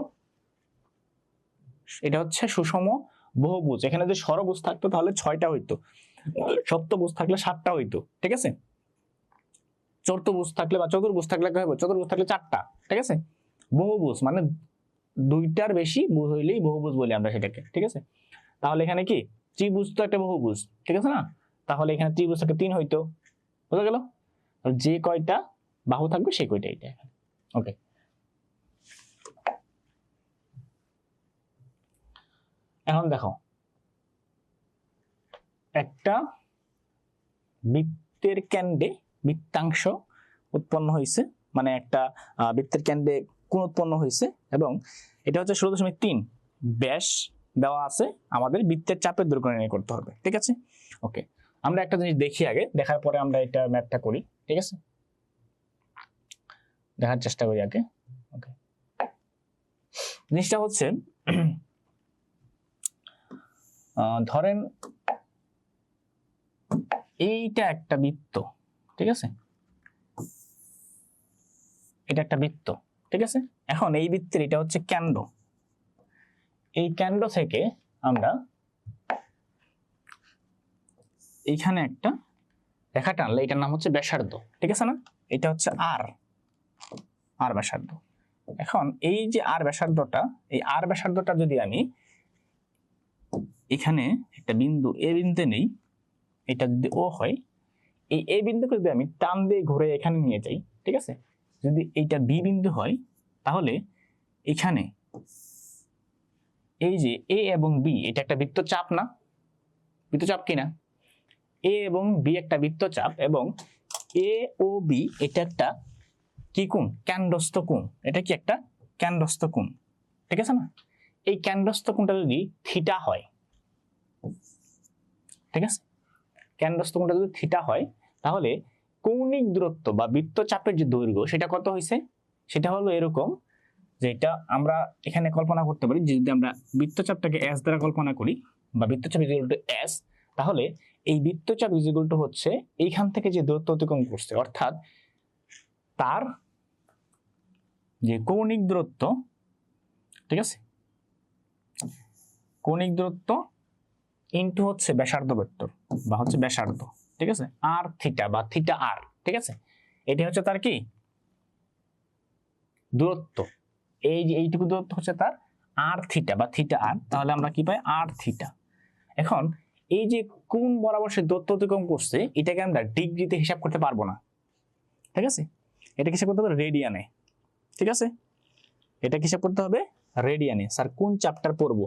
Speaker 1: এটা হচ্ছে সুষম বহুভুজ। এখানে যদি ষড়ভুজ থাকতো তাহলে 6টা হইতো, সপ্তভুজ থাকলে 7টা হইতো, ঠিক আছে। চতুর্ভুজ থাকলে বা চতুর্ভুজ থাকলে কি হবে, চতুর্ভুজ থাকলে 4টা, ঠিক আছে। বহুভুজ মানে 2টার বেশি ভুজ হইলেই বহুভুজ বলি আমরা সেটাকে, ঠিক আছে। তাহলে এখানে কি ত্রিভুজ তো একটা বহুভুজ, ঠিক আছে না। তাহলে এখানে ত্রিভুজ থেকে 3 হইতো, বুঝা গেল। যে কয়টা বাহু থাকবে সেই কয়টা এটা, ওকে। এখন দেখো, একটা বৃত্তের কেন্দ্রে বৃত্তাংশ উৎপন্ন হয়েছে, মানে একটা বৃত্তের কেন্দ্রে কোণ উৎপন্ন হয়েছে, এবং এটা হচ্ছে 16.3 ব্যাস দেওয়া আছে। আমাদের বৃত্তের চাপের দৈর্ঘ্য নির্ণয় করতে হবে, ঠিক আছে। ওকে, আমরা একটা জিনিস দেখি আগে, দেখার পরে আমরা এটা ম্যাথটা করি, ঠিক আছে। দেখার চেষ্টা করি আগে। ওকে, জিনিসটা হচ্ছে ধরেন এইটা একটা বৃত্ত, ঠিক আছে, এটা একটা বৃত্ত, ঠিক আছে। এখন এই বৃত্তের এটা হচ্ছে কেন্দ্র, এই কেন্দ্র থেকে আমরা এইখানে একটা রেখা টানলে এটার নাম হচ্ছে ব্যাসার্ধ, ঠিক আছে না? এটা হচ্ছে আর ব্যাসার্ধ। এখন এই যে আর ব্যাসার্ধটা, এই আর ব্যাসার্ধটা যদি আমি এখানে একটা বিন্দু এ বিন্দুতে নেই, এটা যদি ও হয়, এই এ বিন্দুকে যদি আমি টান দিয়ে ঘুরে এখানে নিয়ে যাই, ঠিক আছে, যদি এইটা বি বিন্দু হয়, তাহলে এখানে এই যে এ এবং বি এটা একটা বৃত্তচাপ না? বৃত্তচাপ কিনা? এ এবং বি একটা বৃত্তচাপ, এবং এ ও বি এটা একটা কি কোণ? কেন্দ্রস্থ কোণ। এটা কি একটা কেন্দ্রস্থ কোণ, ঠিক আছে না? এই কেন্দ্রস্থ কোণটা যদি থিটা হয়, ঠিক আছে, কেন্দ্রস্থ কোণটা যদি থিটা হয়, তাহলে কৌণিক দূরত্ব বা বৃত্তচাপের যে দৈর্ঘ্য সেটা কত হয়েছে? সেটা হলো এরকম, যে এটা আমরা এখানে কল্পনা করতে পারি, যে যদি আমরা বৃত্তচাপটাকে এস দ্বারা কল্পনা করি, বা বৃত্তচাপ ইকুয়াল টু এস, তাহলে এই বৃত্তচাপ ইকুয়াল টু হচ্ছে এইখান থেকে যে দূরত্ব অতিক্রম করছে, অর্থাৎ তার যে কৌণিক দূরত্ব, ঠিক আছে, কৌণিক দূরত্ব ইনটু হচ্ছে ব্যাসার্ধ ভেক্টর বা হচ্ছে ব্যাসার্ধ, ঠিক আছে, আর থিটা বা থিটা আর, ঠিক আছে, এটি হচ্ছে তার কি দূরত্ব। এই যে এইটুকু দূরত্ব হচ্ছে তার আর থিটা বা থিটা আর, তাহলে আমরা কি পাই? R theta. এখন এই যে কোণ বরাবর সে দূরত্ব অতিক্রম করছে, এটাকে আমরা ডিগ্রিতে হিসাব করতে পারবো না, ঠিক আছে, এটাকে হিসাব করতে হবে রেডিয়ানে, ঠিক আছে, এটা হিসাব করতে হবে রেডিয়ানে। স্যার কোন চ্যাপ্টার পড়বো?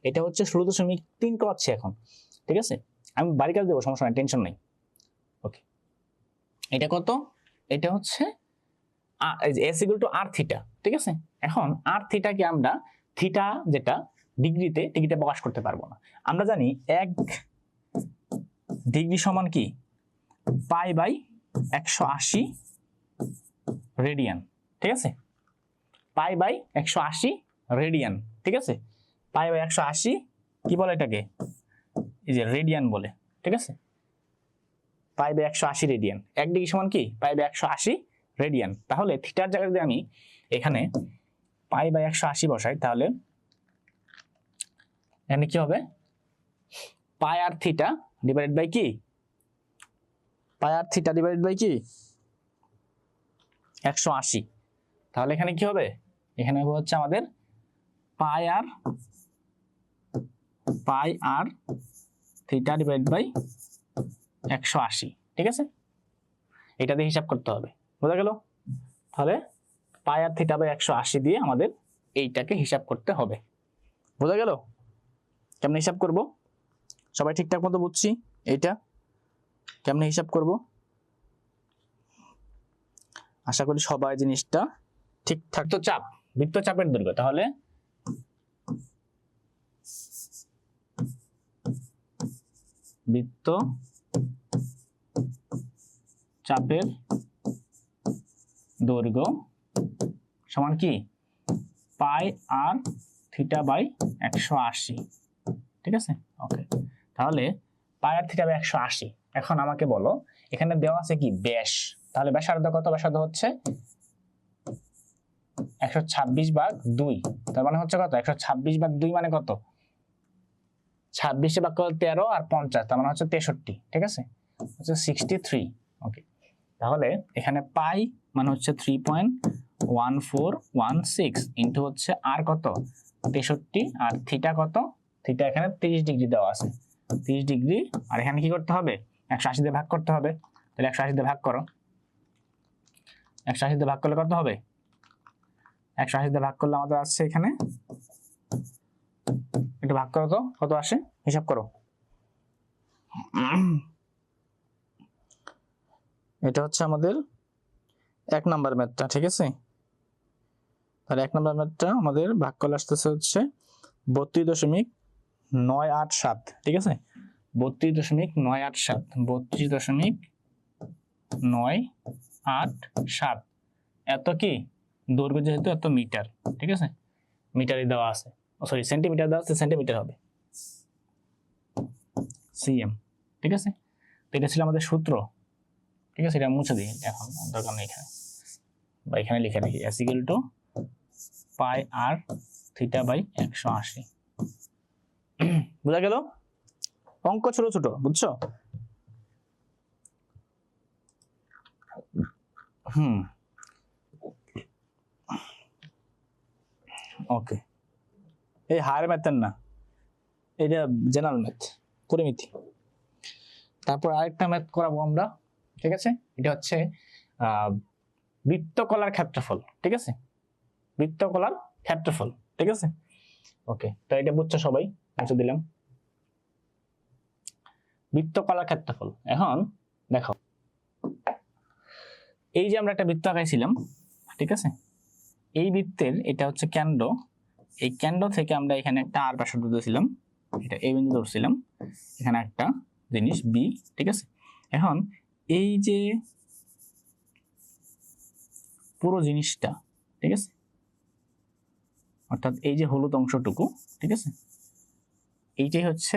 Speaker 1: এটা হচ্ছে 16.3 করাচ্ছে এখন, ঠিক আছে, আমি বাড়ি কাজ দেবো, সমস্যা নাই, টেনশন নাই। ওকে, এটা কত? এটা হচ্ছে S equal to r theta, ঠিক আছে। এখন আর থিটাকে আমরা থিটা যেটা ডিগ্রিতে টিকিটে প্রকাশ করতে পারবো না। আমরা জানি 1 ডিগ্রি সমান কি? পাই বাই 180 রেডিয়ান, ঠিক আছে, পাই বাই 180 রেডিয়ান, ঠিক আছে, পাই বাই 180 কি বলে এটাকে? এই যে রেডিয়ান বলে, ঠিক আছে, পাই বাই 180 রেডিয়ান। 1 ডিগ্রি সমান কি? Pi by 180 radian. তাহলে থিটার জায়গায় যদি আমি এখানে পাই বাই 180 বসাই, তাহলে এখানে কি হবে? পাই আর থিটা ডিভাইডেড বাই কি? পাই আর থিটা ডিভাইডেড বাই কি? 180। তাহলে এখানে কি হবে? এখানে হচ্ছে আমাদের পাই আর থিটা ডিভাইড বাই 180, ঠিক আছে, এটা দিয়ে হিসাব করতে হবে, বোঝা গেল? তাহলে পাই আর থিটা বাই 180 দিয়ে আমাদের এইটাকে হিসাব করতে হবে, বোঝা গেল? কেমনে হিসাব করব? সবাই ঠিকঠাক মতো বুঝছি? এইটা কেমনে হিসাব করব? আশা করি সবাই জিনিসটা ঠিকঠাক। তো চাপ, বৃত্তচাপের দৈর্ঘ্য, তাহলে বৃত্ত চাপের দৈর্ঘ্য সমান কি? পাই আর থিটা বাই 180, ঠিক আছে, ওকে। তাহলে পাই আর থিটা বাই 180। এখন আমাকে বলো, এখানে দেওয়া আছে কি? ব্যাস। তাহলে ব্যাসার্ধ কত? ব্যাসার্ধ হচ্ছে 126/2, তার মানে হচ্ছে কত? 126/2 মানে কত? 26 ভাগ করলে 13 আর 50, তার মানে হচ্ছে 63, ঠিক আছে, হচ্ছে 63, ওকে। তাহলে এখানে পাই মানে হচ্ছে 3.1416 ইন্টু হচ্ছে আর কত? 63, আর থিটা কত? থিটা এখানে 30 ডিগ্রি দেওয়া আছে, 30 ডিগ্রি, আর এখানে কি করতে হবে? 180 দিয়ে ভাগ করতে হবে। তাহলে 180 দিয়ে ভাগ করো, 180 দিয়ে ভাগ করলে কত হবে? 180 দিয়ে ভাগ করলে আমাদের আসছে এখানে, একটু ভাগ করো তো, কত আসে হিসাব করো। এটা হচ্ছে আমাদের 1 নাম্বার ম্যাথটা, ঠিক আছে। তাহলে 1 নাম্বার ম্যাথটা আমাদের ভাগ করলে আসতেছে হচ্ছে 32.987, ঠিক আছে, 32.987, 32.987, এত কি দৈর্ঘ্য, যেহেতু এত মিটার, ঠিক আছে, মিটারে দেওয়া আছে, সরি সেন্টিমিটার দেওয়া আছে, সেন্টিমিটার হবে সিএম, ঠিক আছে। তো এটা ছিল আমাদের সূত্র, ঠিক আছে, এটা মুছে দিই এখন, দরকার নেই এখানে, বা এখানে লিখে রাখি S equal to pi r theta by 180। বোঝা গেল? অঙ্ক ছোট ছোট, বুঝছো? ওকে, এই হায়ার ম্যাথের না, এটা জেনারেল ম্যাথ, পরিমিতি। তারপর আরেকটা ম্যাথ করাবো আমরা, ঠিক আছে? এটা হচ্ছে বৃত্তকলার ক্ষেত্রফল, ঠিক আছে? বৃত্তকলার ক্ষেত্রফল, ঠিক আছে? ওকে, তো এটা বুঝছো সবাই, মুছে দিলাম। বৃত্তকলার ক্ষেত্রফল। এখন দেখো, এই যে আমরা একটা বৃত্ত আঁকাইছিলাম, ঠিক আছে? এই বৃত্তের এটা হচ্ছে কেন্দ্র, এই কেন্দ্র থেকে আমরা এখানে একটা আর ব্যাসার্ধ দিয়েছিলাম, এটা এ বিন্দু ধরছিলাম, এখানে একটা জিনিস বি, ঠিক আছে? এখন এই যে পুরো জিনিসটা, ঠিক আছে, অর্থাৎ এই যে হলুদ অংশটুকু, ঠিক আছে, এইটাই হচ্ছে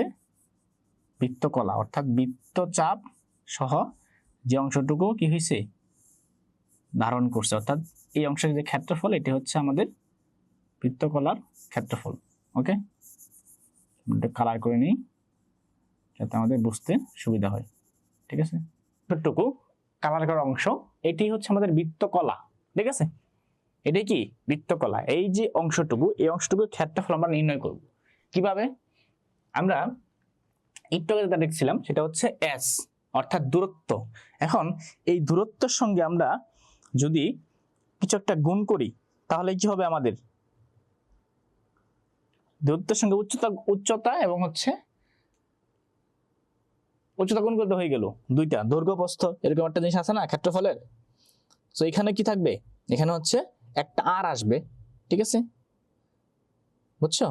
Speaker 1: বৃত্তকলা, অর্থাৎ বৃত্তচাপ সহ যে অংশটুকু কি হয়েছে, ধারণ করছে, অর্থাৎ এই অংশের যে ক্ষেত্রফল, এটা হচ্ছে আমাদের বৃত্তকলার ক্ষেত্রফল। ওকে, কালার করে নিই যাতে আমাদের বুঝতে সুবিধা হয়, ঠিক আছে? টুকু কালার করা অংশ, এটি হচ্ছে আমাদের বৃত্তকলা, ঠিক আছে? এটাই কি বৃত্তকলা। এই যে অংশটুকু, এই অংশটুকুর ক্ষেত্রফল আমরা নির্ণয় করব কিভাবে? আমরা একটু আগে যেটা দেখছিলাম সেটা হচ্ছে এস, অর্থাৎ দূরত্ব। এখন এই দূরত্বের সঙ্গে আমরা যদি কিছু একটা গুণ করি তাহলে কি হবে? আমাদের দূরত্বের সঙ্গে উচ্চতা এবং হচ্ছে উচ্চতা গুণ করতে হয়ে গেল, দুইটা দৈর্ঘ্য প্রস্থ, এরকম একটা জিনিস আছে না ক্ষেত্রফলের। তো এখানে কি থাকবে? এখানে হচ্ছে একটা আর আসবে, ঠিক আছে? বুঝছো?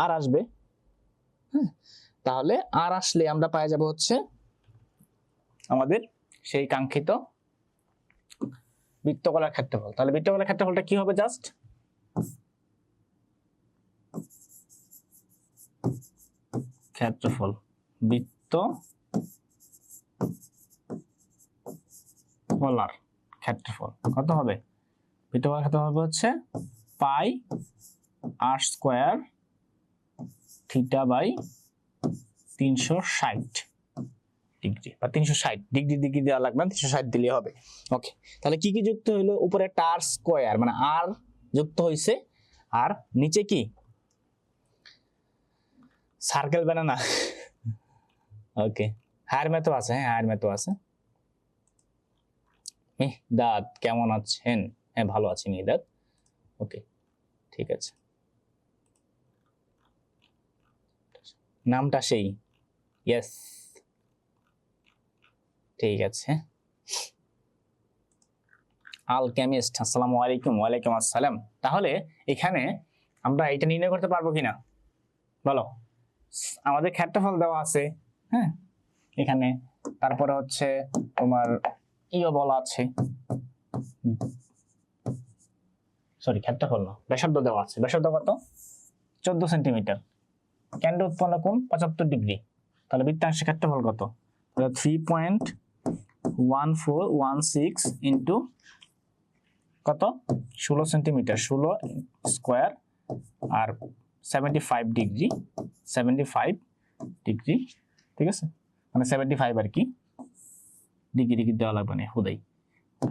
Speaker 1: আর আসবে, হ্যাঁ। তাহলে আর আসলে আমরা পাই যাব হচ্ছে আমাদের সেই কাঙ্ক্ষিত বৃত্তকলার ক্ষেত্রফল। তাহলে বৃত্তকলার ক্ষেত্রফলটা কি হবে? জাস্ট ক্ষেত্রফল, বৃত্তকলার ক্ষেত্রফল কত হবে? বৃত্তকলার ক্ষেত্রফল হবে হচ্ছে পাই আর স্কয়ার থিটা বাই 360 ডিগ্রি, বা 360 ডিগ্রি দেওয়া লাগবে না, 360 দিলে হবে। ওকে, তাহলে কি কি যুক্ত হইলো? উপরে একটা আর স্কয়ার, মানে আর যুক্ত হইছে, আর নিচে কি সার্কেল বানানা। ওকে, হায়ার ম্যাথও আছে, হ্যাঁ হায়ার ম্যাথও আছে। দাঁত কেমন আছেন? হ্যাঁ ভালো আছি দাঁত। ওকে, ঠিক আছে, নামটা সেই, ইয়েস, ঠিক আছে। আলকেমিস্ট, আসসালামু আলাইকুম। ওয়ালাইকুম আসসালাম। তাহলে এখানে আমরা এটা নির্ণয় করতে পারবো কিনা বলো? আমাদের ক্ষেত্রফল দেওয়া আছে, হ্যাঁ এখানে, তারপরে হচ্ছে তোমার ইও বলা আছে, সরি ক্ষেত্রফল না, ব্যাসার্ধ দেওয়া আছে। ব্যাসার্ধ কত? 14 সেন্টিমিটার। কেন্দ্র উৎপন্ন কোণ 75 ডিগ্রি। তাহলে বৃত্তাংশের ক্ষেত্রফল কত? 3.1416 ইন্টু কত? 16 সেন্টিমিটার, 16 স্কোয়ার, আর 75 ডিগ্রি, 75 ডিগ্রি, ঠিক আছে, মানে 75 আর কি, ডিগ্রি দেওয়া লাগবে না হুদাই।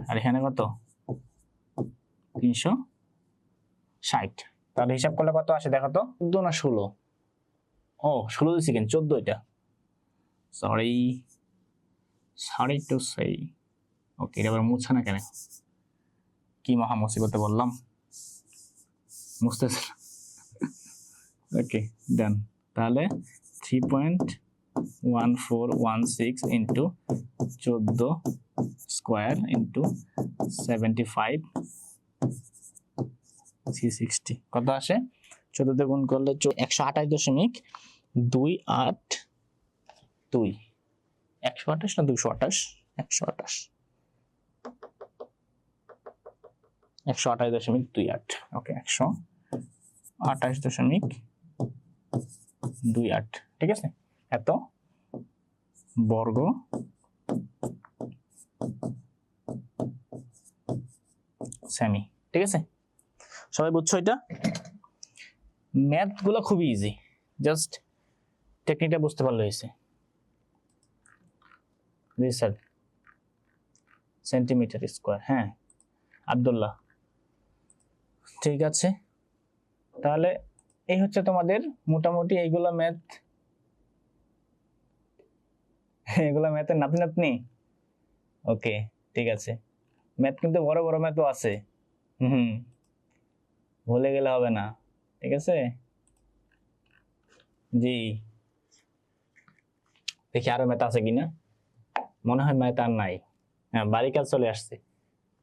Speaker 1: আর এখানে কত? 360। তাহলে হিসাব করলে কত আসে দেখো তো? 14 না 16? ও 16 দিচ্ছি কেন, 14 এটা, সরি সরি টু সেই। ওকে, এটা আবার মুছে না কেন? কি মহা মুসিবতে বললাম, মুছতেছে। ওকে ডান। তাহলে 3.1416 ইন্টু 14 স্কোয়ার ইন্টু 75 360 কত আসে? 14 তে গুণ করলে 128.282, 128 না 228? 128, 128.28। ওকে, 128.28, ঠিক আছে, এত বর্গ সেমি, ঠিক আছে। সবাই বুঝছো এটা? ম্যাথ গুলো খুবই ইজি, জাস্ট টেকনিকটা বুঝতে পারলে হয়েছে। জি স্যার, সেন্টিমিটার স্কোয়ার। হ্যাঁ আব্দুল্লাহ, ঠিক আছে। তাহলে এই হচ্ছে তোমাদের মোটামুটি এইগুলা ম্যাথ, এগুলা ম্যাথের নাতনি নাতনি। ওকে ঠিক আছে, ম্যাথ কিন্তু বড় বড় ম্যাথও আছে, হুম, ভুলে গেলে হবে না, ঠিক আছে। জি, দেখি আরো ম্যাথ আছে কিনা, মনে হয় ম্যাথ আর নাই। হ্যাঁ বাড়ি কাজ চলে আসছে,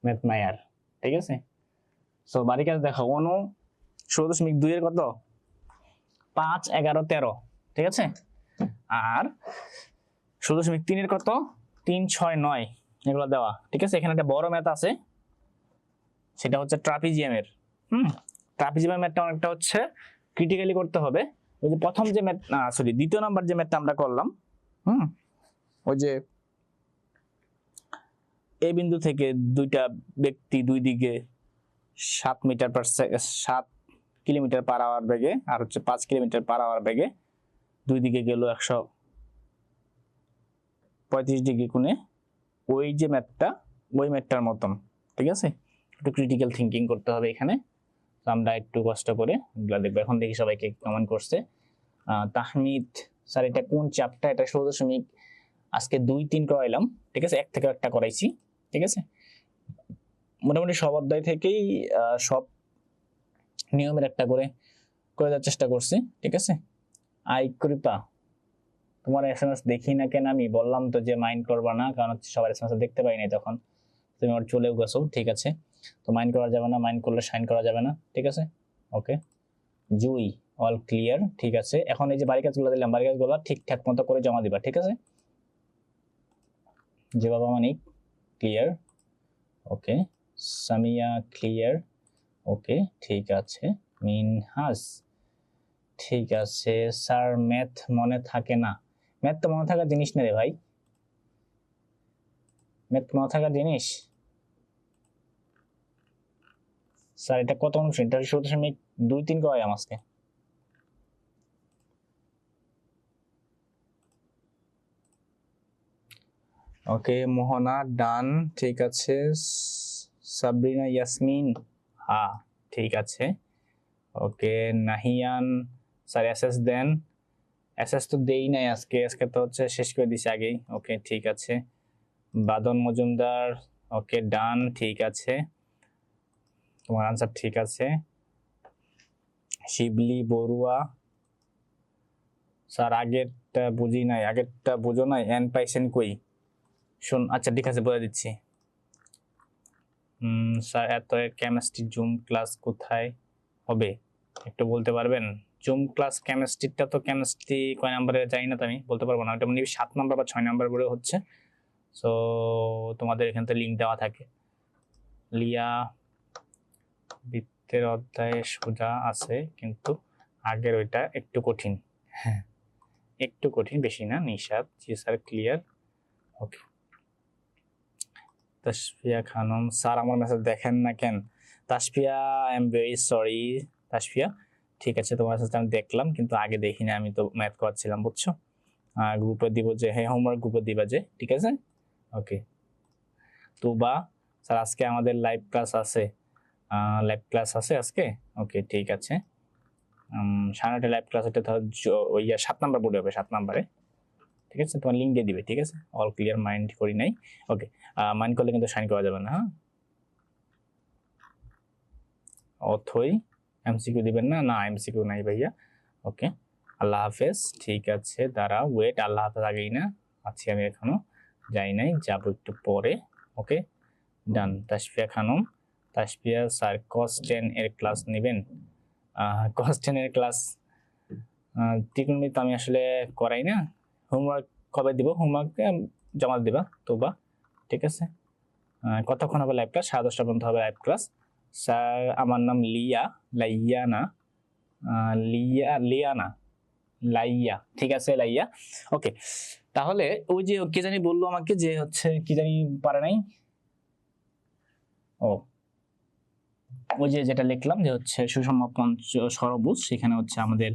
Speaker 1: ম্যাথ নাই আর, ঠিক আছে। সো বাড়ি কাজ দেখো, 16.2 এর কত, 5, 11, 13, ঠিক আছে। আর 16.3 এর কত, 3, 6, 9, এগুলো দেওয়া, ঠিক আছে। এখানে একটা বড় ম্যাথ আছে, সেটা হচ্ছে ট্রাপিজিয়ামের। ট্রাপিজিয়ামের ম্যাথটা অনেকটা হচ্ছে ক্রিটিক্যালি করতে হবে। ওই যে প্রথম যে ম্যাথ, সরি দ্বিতীয় নাম্বার যে ম্যাথটা আমরা করলাম, ওই যে এই বিন্দু থেকে দুইটা ব্যক্তি দুই দিকে 7 metre per 7 kilometre per hour বেগে, আর হচ্ছে 5 কিলোমিটার পার আওয়ার বেগে দুই দিকে গেল 135 ডিগ্রি কোণে, ওই যে ম্যাথটা, ওই ম্যাথটার মতন, ঠিক আছে। একটু ক্রিটিক্যাল থিঙ্কিং করতে হবে এখানে, তো আমরা একটু কষ্ট করে এগুলা দেখবো। এখন দেখি সবাইকে কমেন্ট করছে। তাহমিদ স্যার এটা কোন চ্যাপ্টার, এটা 16 আজকে 2, 3 করাইলাম, ঠিক আছে, 1 থেকে একটা করাইছি, ঠিক আছে। মোটামুটি সব অধ্যায় থেকেই সব নিয়মের একটা করে করে দেওয়ার চেষ্টা করছি, ঠিক আছে। আই কৃপা, তোমার এসএমএস দেখি না কেন, আমি বললাম তো যে মাইন্ড করবা না, কারণ হচ্ছে সবার এসএমএস দেখতে পাই নাই তখন, তুমি ওর চলেও গেছো, ঠিক আছে। তো মাইন্ড করা যাবে না, মাইন্ড করলে সাইন করা যাবে না, ঠিক আছে। ওকে জুই, অল ক্লিয়ার, ঠিক আছে। এখন এই যে বাড়ি কাজগুলো দিলাম, বাড়ি কাজগুলো ঠিকঠাক মতো করে জমা দিবা, ঠিক আছে। যে বাবা মানিক ক্লিয়ার, ওকে। সামিয়া ক্লিয়ার, ওকে ঠিক আছে। মিনহাস ঠিক আছে। স্যার ম্যাথ মনে থাকে না, ম্যাথ তো মনে থাকার জিনিস না রে ভাই, ম্যাথ মনে থাকার জিনিস। স্যার এটা কত অনুষ্ঠিত, এটা 16.2, 3 করাই আজকে। ওকে মোহনা ডান, ঠিক আছে। সাবরিনা ইয়াসমিন হ্যাঁ ঠিক আছে। ওকে নাহিয়ান স্যার এসএস দেন, এসএস তো দেই নাই আজকে, আজকে তো হচ্ছে শেষ করে দিছি আগেই। ওকে ঠিক আছে। বাদন মজুমদার ওকে ডান, ঠিক আছে, তোমার আনসার ঠিক আছে। শিবলি বড়ুয়া স্যার আগেরটা বুঝি নাই, আগেরটা বুঝো নাই, এন পাইছেন কই শুন, আচ্ছা ঠিক আছে বলে দিচ্ছি। স্যার এত কেমিস্ট্রি জুম ক্লাস কোথায় হবে একটু বলতে পারবেন? জুম ক্লাস কেমিস্ট্রিটা তো কেমিস্ট্রি কয় নাম্বারে জানি না, তো আমি বলতে পারবো না, ওটা মানে 7 নাম্বার বা 6 নাম্বার করে হচ্ছে। সো তোমাদের এখান থেকে লিঙ্ক দেওয়া থাকে। লিয়া বৃত্তের অধ্যায়ে সোজা আছে, কিন্তু আগের ওইটা একটু কঠিন, হ্যাঁ একটু কঠিন, বেশি না। নিশাদ জি স্যার ক্লিয়ার, ওকে। তাসফিয়া খানম স্যার আমার মেসেজ দেখেন না কেন? Tasfia I am very sorry Tasfia, ঠিক আছে তোমার মেসেজটা আমি দেখলাম, কিন্তু আগে দেখিনি, আমি তো ম্যাথ করছিলাম বুঝছো। গ্রুপে দিব যে, হ্যাঁ হোমওয়ার্ক গ্রুপে দিবা যে, ঠিক আছে। ওকে তুবা স্যার আজকে আমাদের লাইভ ক্লাস আছে, লাইভ ক্লাস আছে আজকে, ওকে ঠিক আছে। 9:30 লাইভ ক্লাস, এটা ধর ওই 7 নাম্বার বোর্ডে হবে, 7 নাম্বারে, ঠিক আছে। তোমার লিঙ্ক দিয়ে দিবে, ঠিক আছে। অল ক্লিয়ার, মাইন্ড করি নাই, ওকে। মাইন্ড করলে কিন্তু সাইন করা যাবে না, হ্যাঁ। অথই এমসিকিউ দিবেন না, না এমসিকিউ নাই ভাইয়া, ওকে। আল্লাহ হাফেজ, ঠিক আছে দাঁড়া ওয়েট, আল্লাহ হাফেজ আগেই না, আছি আমি এখনো যাই নাই, যাবো একটু পরে, ওকে ডান। তাসফিয়া খানম, তাসফিয়া স্যার cos 10 এর ক্লাস নেবেন? cos 10 এর ক্লাস ত্রিকোণমিতি আমি আসলে করাই না, হোমওয়ার্ক কবে দিব, হোমওয়ার্ক জমা দিবা তোবা, ঠিক আছে। কতক্ষণ হবে লাইভ ক্লাস? 10:30 পর্যন্ত হবে লাইভ ক্লাস। স্যার আমার নাম লিয়া, লাইয়া না, লিয়া লিয়া না লাইয়া, ঠিক আছে লাইয়া, ওকে। তাহলে ওই যে কি জানি বললো আমাকে, যে হচ্ছে কি জানি পারে নাই, ও ওই যে যেটা লিখলাম যে হচ্ছে সুষম ষড়ভুজ, সেখানে হচ্ছে আমাদের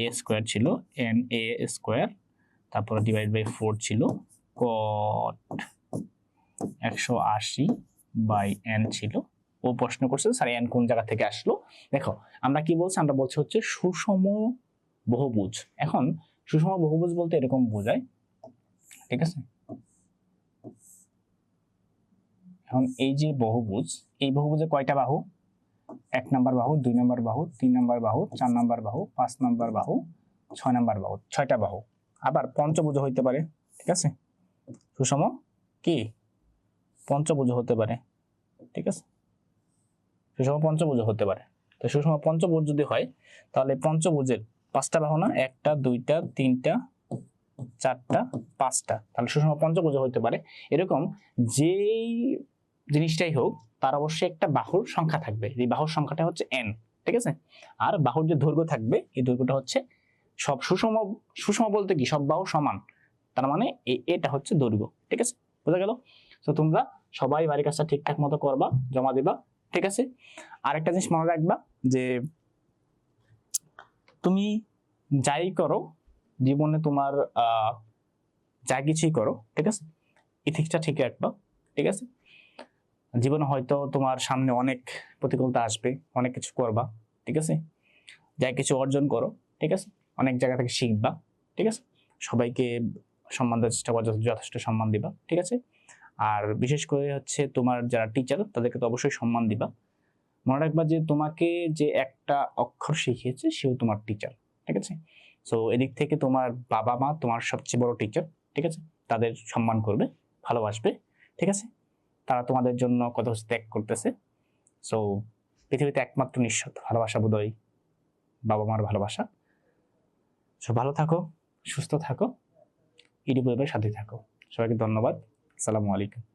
Speaker 1: এ স্কোয়ার ছিল, এন এ স্কোয়ার, তারপর ডিভাইড বাই 4 ছিল, কট 180/n ছিল। ও প্রশ্ন করছে স্যার n কোন জায়গা থেকে আসলো। দেখো আমরা কি বলছি, আমরা বলছি হচ্ছে সুষম বহুভুজ। এখন সুষম বহুভুজ বলতে এরকম বোঝায়, ঠিক আছে। এখন এই যে বহুভুজ, এই বহুভুজে কয়টা বাহু? 1 নাম্বার বাহু, 2 নাম্বার বাহু, 3 নাম্বার বাহু, 4 নাম্বার বাহু, 5 নাম্বার বাহু, 6 নাম্বার বাহু, 6টা বাহু। আবার পঞ্চভুজ হইতে পারে, ঠিক আছে। সুষম কি পঞ্চভুজ হতে পারে, ঠিক আছে। সুষম পঞ্চভুজ হতে পারে। তো সুষম পঞ্চভুজ যদি হয় তাহলে পঞ্চভুজের 5টা বাহু না, 1টা 2টা 3টা 4টা 5টা, তাহলে সুষম পঞ্চভুজ হতে পারে। এরকম যেই জিনিসটাই হোক তার অবশ্যই একটা বাহুর সংখ্যা থাকবে, এই বাহুর সংখ্যাটা হচ্ছে n, ঠিক আছে। আর বাহুর যে দৈর্ঘ্য থাকবে এই দৈর্ঘ্যটা হচ্ছে সব সুষম। সুষম বলতে কি সব বাহু সমান, তার মানে এটা হচ্ছে দৈর্ঘ্য, ঠিক আছে। বোঝা গেল? তো তোমরা সবাই বাড়ির কাজটা ঠিকঠাক মতো করবা, জমা দিবা, ঠিক আছে। আরেকটা জিনিস মনে রাখবা যে তুমি যাই করো জীবনে, তোমার যা কিছুই করো, ঠিক আছে, ইথিক্সটা ঠিক রাখবা, ঠিক আছে। জীবনে হয়তো তোমার সামনে অনেক প্রতিকূলতা আসবে, অনেক কিছু করবা, ঠিক আছে। যা কিছু অর্জন করো, ঠিক আছে, অনেক জায়গা থেকে শিখবা, ঠিক আছে। সবাইকে সম্মান দেওয়ার চেষ্টা করো, যথেষ্ট সম্মান দিবা, ঠিক আছে। আর বিশেষ করে হচ্ছে তোমার যারা টিচার তাদেরকে তো অবশ্যই সম্মান দিবা। মনে রাখবা যে তোমাকে যে একটা অক্ষর শিখিয়েছে সেও তোমার টিচার, ঠিক আছে। সো এদিক থেকে তোমার বাবা মা তোমার সবচেয়ে বড় টিচার, ঠিক আছে। তাদের সম্মান করবে, ভালোবাসবে, ঠিক আছে। তারা তোমাদের জন্য কত কিছু ত্যাগ করতেছে। সো পৃথিবীতে একমাত্র নিঃস্বার্থ ভালোবাসা বোধহয় বাবা মার ভালোবাসা। সো ভালো থাকো, সুস্থ থাকো, ইডি পরিবারের সাথে থাকো। সবাইকে ধন্যবাদ। আসসালামু আলাইকুম।